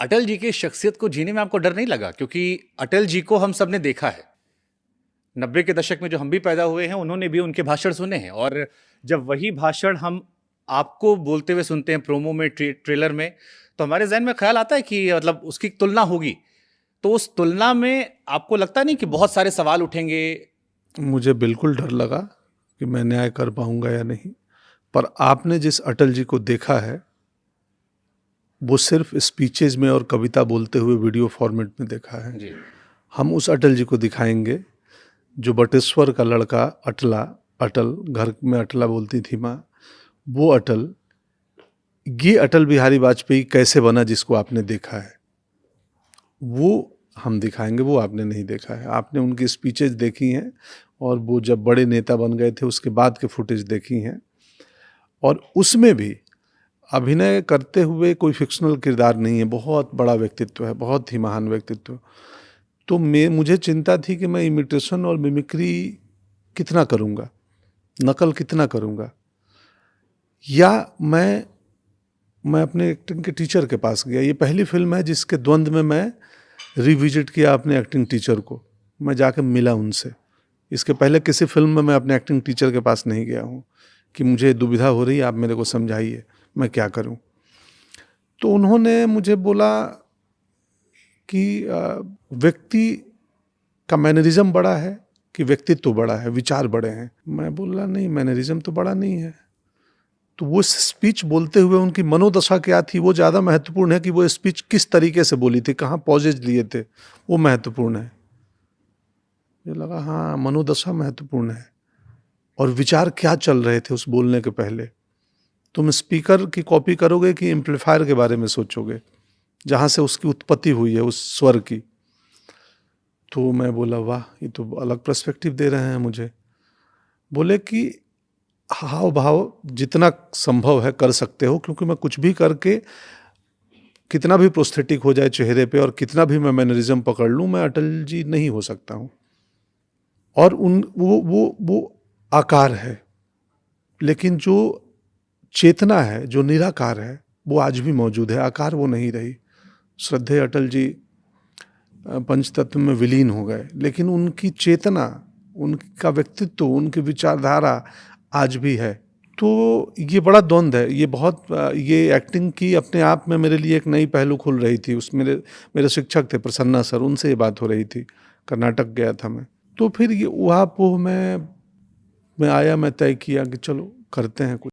अटल जी की शख्सियत को जीने में आपको डर नहीं लगा? क्योंकि अटल जी को हम सब ने देखा है। 90 के दशक में जो हम भी पैदा हुए हैं, उन्होंने भी उनके भाषण सुने हैं और जब वही भाषण हम आपको बोलते हुए सुनते हैं प्रोमो में, ट्रेलर में, तो हमारे ज़हन में ख़्याल आता है कि मतलब उसकी तुलना होगी। तो उस तुलना में आपको लगता नहीं कि बहुत सारे सवाल उठेंगे? मुझे बिल्कुल डर लगा कि मैं न्याय कर पाऊंगा या नहीं। पर आपने जिस अटल जी को देखा है वो सिर्फ स्पीचेज में और कविता बोलते हुए वीडियो फॉर्मेट में देखा है। जी। हम उस अटल जी को दिखाएंगे जो बटेश्वर का लड़का अटल घर में अटला बोलती थी माँ, वो अटल, ये अटल बिहारी वाजपेयी कैसे बना जिसको आपने देखा है, वो हम दिखाएंगे। वो आपने नहीं देखा है। आपने उनकी स्पीचेज देखी हैं और वो जब बड़े नेता बन गए थे उसके बाद के फुटेज देखी हैं, और उसमें भी अभिनय करते हुए कोई फिक्शनल किरदार नहीं है। बहुत बड़ा व्यक्तित्व है, बहुत ही महान व्यक्तित्व। तो मुझे चिंता थी कि मैं इमिटेशन और मिमिक्री कितना करूँगा, नकल कितना करूँगा, या मैं अपने एक्टिंग के टीचर के पास गया। ये पहली फिल्म है जिसके द्वंद्व में मैं रिविजिट किया अपने एक्टिंग टीचर को, मैं जाकर मिला उनसे। इसके पहले किसी फिल्म में मैं अपने एक्टिंग टीचर के पास नहीं गया हूँ कि मुझे दुविधा हो रही है, आप मेरे को समझाइए मैं क्या करूँ। तो उन्होंने मुझे बोला कि व्यक्ति का मैनरिज्म बड़ा है कि व्यक्तित्व तो बड़ा है, विचार बड़े हैं। मैं बोला नहीं, मैनरिज्म तो बड़ा नहीं है। तो वो स्पीच बोलते हुए उनकी मनोदशा क्या थी वो ज़्यादा महत्वपूर्ण है कि वो स्पीच किस तरीके से बोली थी, कहाँ पॉजेज लिए थे, वो महत्वपूर्ण है। मुझे लगा हाँ, मनोदशा महत्वपूर्ण है और विचार क्या चल रहे थे उस बोलने के पहले। तुम स्पीकर की कॉपी करोगे कि एम्पलीफायर के बारे में सोचोगे जहाँ से उसकी उत्पत्ति हुई है उस स्वर की। तो मैं बोला वाह, ये तो अलग पर्सपेक्टिव दे रहे हैं मुझे। बोले कि हाव भाव जितना संभव है कर सकते हो, क्योंकि मैं कुछ भी करके कितना भी प्रोस्थेटिक हो जाए चेहरे पे और कितना भी मैं मैनरिज्म पकड़ लूँ, मैं अटल जी नहीं हो सकता हूँ। और वो आकार है, लेकिन जो चेतना है, जो निराकार है, वो आज भी मौजूद है। आकार वो नहीं रही। श्रद्धेय अटल जी पंचतत्व में विलीन हो गए, लेकिन उनकी चेतना, उनका व्यक्तित्व, उनकी विचारधारा आज भी है। तो ये बड़ा द्वंद्व है। ये एक्टिंग की अपने आप में मेरे लिए एक नई पहलू खुल रही थी। उस मेरे शिक्षक थे प्रसन्ना सर, उनसे ये बात हो रही थी। कर्नाटक गया था मैं। तो फिर ये वहाँ मैं आया, मैं तय किया कि चलो करते हैं कुछ।